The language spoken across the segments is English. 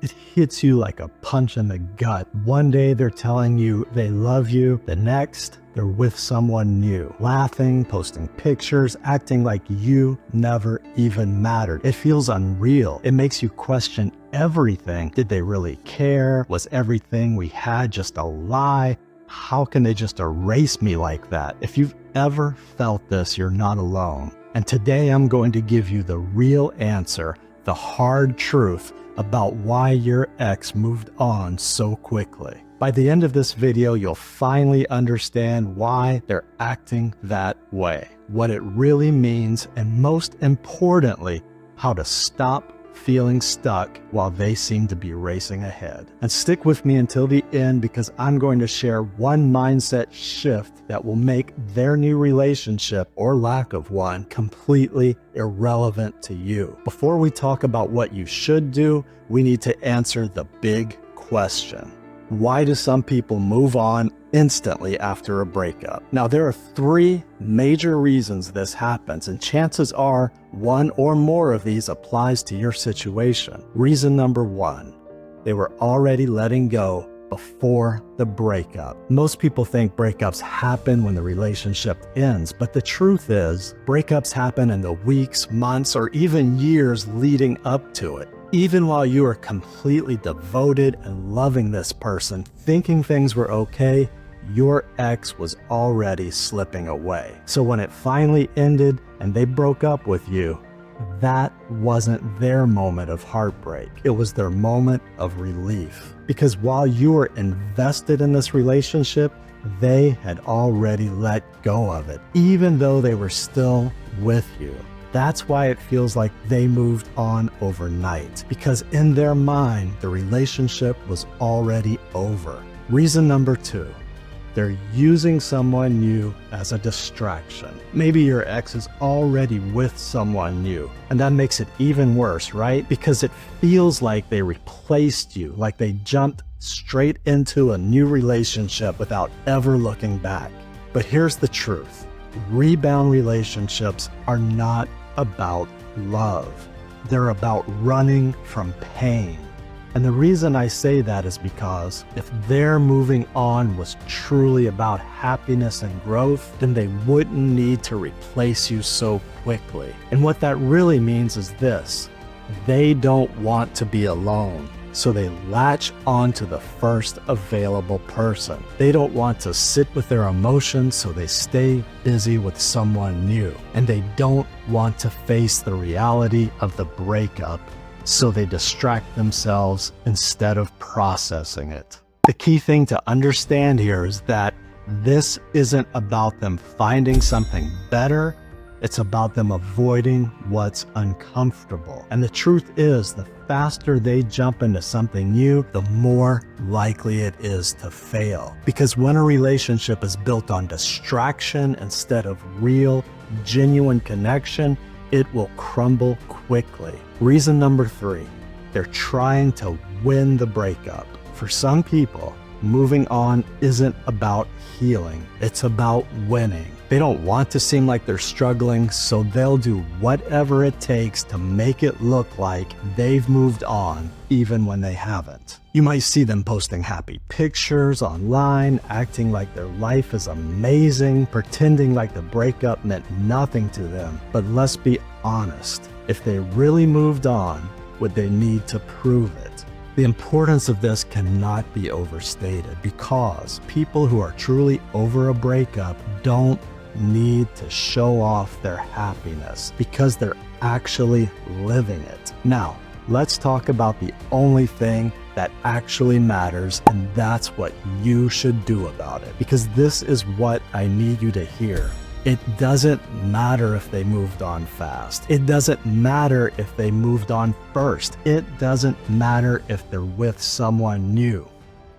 It hits you like a punch in the gut. One day they're telling you they love you. The next, they're with someone new, laughing, posting pictures, acting like you never even mattered. It feels unreal. It makes you question everything. Did they really care? Was everything we had just a lie? How can they just erase me like that? If you've ever felt this, you're not alone. And today I'm going to give you the real answer, the hard truth about why your ex moved on so quickly. By the end of this video, you'll finally understand why they're acting that way, what it really means, and most importantly, how to stop feeling stuck while they seem to be racing ahead. And stick with me until the end, because I'm going to share one mindset shift that will make their new relationship, or lack of one, completely irrelevant to you. Before we talk about what you should do, we need to answer the big question. Why do some people move on instantly after a breakup? Now, there are 3 major reasons this happens, and chances are one or more of these applies to your situation. Reason number 1, they were already letting go before the breakup. Most people think breakups happen when the relationship ends, but the truth is, breakups happen in the weeks, months, or even years leading up to it. Even while you are completely devoted and loving this person, thinking things were okay, your ex was already slipping away. So when it finally ended and they broke up with you, that wasn't their moment of heartbreak. It was their moment of relief. Because while you were invested in this relationship, they had already let go of it, even though they were still with you. That's why it feels like they moved on overnight, because in their mind, the relationship was already over. Reason number 2, they're using someone new as a distraction. Maybe your ex is already with someone new, and that makes it even worse, right? Because it feels like they replaced you, like they jumped straight into a new relationship without ever looking back. But here's the truth. Rebound relationships are not about love. They're about running from pain. And the reason I say that is because if their moving on was truly about happiness and growth, then they wouldn't need to replace you so quickly. And what that really means is this: they don't want to be alone. So they latch on to the first available person. They don't want to sit with their emotions, so they stay busy with someone new. And they don't want to face the reality of the breakup, so they distract themselves instead of processing it. The key thing to understand here is that this isn't about them finding something better. It's about them avoiding what's uncomfortable. And the truth is, the faster they jump into something new, the more likely it is to fail. Because when a relationship is built on distraction instead of real, genuine connection, it will crumble quickly. Reason number 3, they're trying to win the breakup. For some people, moving on isn't about healing, it's about winning. They don't want to seem like they're struggling, so they'll do whatever it takes to make it look like they've moved on, even when they haven't. You might see them posting happy pictures online, acting like their life is amazing, pretending like the breakup meant nothing to them. But let's be honest, if they really moved on, would they need to prove it? The importance of this cannot be overstated, because people who are truly over a breakup don't need to show off their happiness, because they're actually living it. Now, let's talk about the only thing that actually matters, and that's what you should do about it. Because this is what I need you to hear. It doesn't matter if they moved on fast. It doesn't matter if they moved on first. It doesn't matter if they're with someone new.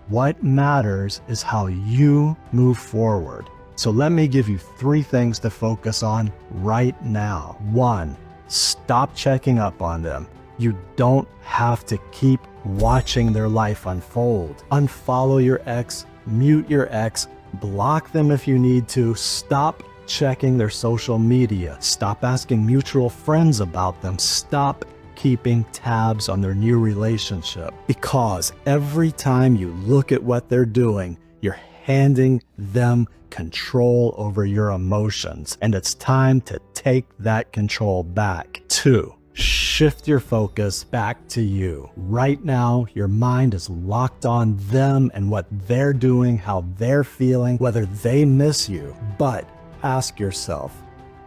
What matters is how you move forward. So let me give you 3 things to focus on right now. 1, stop checking up on them. You don't have to keep watching their life unfold. Unfollow your ex, mute your ex, block them if you need to. Stop checking their social media. Stop asking mutual friends about them. Stop keeping tabs on their new relationship, because every time you look at what they're doing, you're handing them control over your emotions, and it's time to take that control back. 2. Shift your focus back to you. Right now, your mind is locked on them and what they're doing, how they're feeling, whether they miss you. But ask yourself,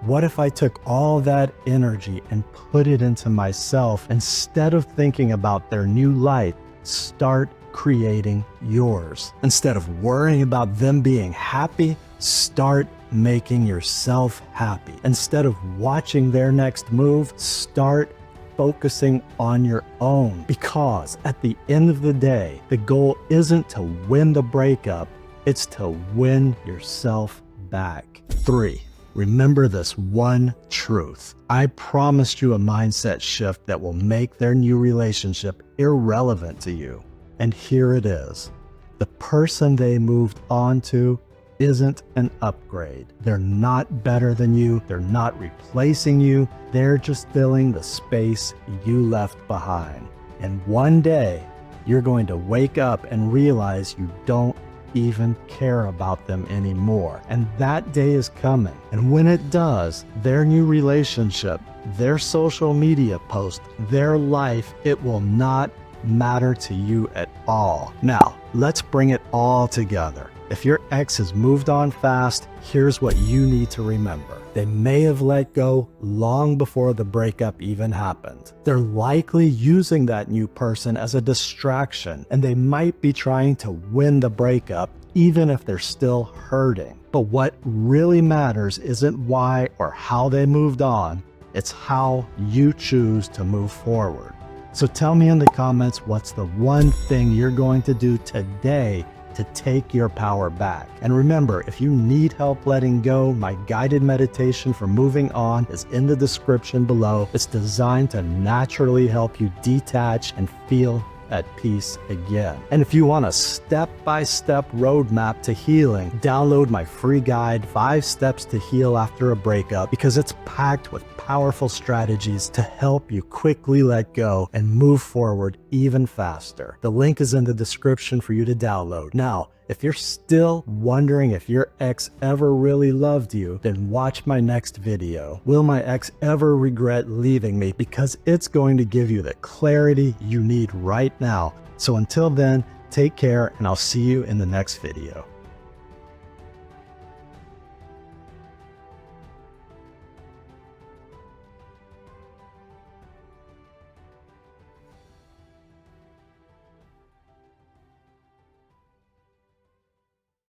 what if I took all that energy and put it into myself? Instead of thinking about their new life, start creating yours. Instead of worrying about them being happy, start making yourself happy. Instead of watching their next move, start focusing on your own. Because at the end of the day, the goal isn't to win the breakup, it's to win yourself back. 3. Remember this one truth. I promised you a mindset shift that will make their new relationship irrelevant to you. And here it is. The person they moved on to isn't an upgrade. They're not better than you. They're not replacing you. They're just filling the space you left behind. And one day, you're going to wake up and realize you don't even care about them anymore. And that day is coming. And when it does, their new relationship, their social media post, their life, it will not matter to you at all. Now, let's bring it all together. If your ex has moved on fast, here's what you need to remember. They may have let go long before the breakup even happened. They're likely using that new person as a distraction, and they might be trying to win the breakup even if they're still hurting. But what really matters isn't why or how they moved on, it's how you choose to move forward. So tell me in the comments, what's the one thing you're going to do today to take your power back? And remember, if you need help letting go, my guided meditation for moving on is in the description below. It's designed to naturally help you detach and feel at peace again. And if you want a step-by-step roadmap to healing, download my free guide, 5 Steps to Heal After a Breakup, because it's packed with powerful strategies to help you quickly let go and move forward even faster. The link is in the description for you to download. Now, if you're still wondering if your ex ever really loved you, then watch my next video. Will my ex ever regret leaving me? Because it's going to give you the clarity you need right now. So until then, take care, and I'll see you in the next video.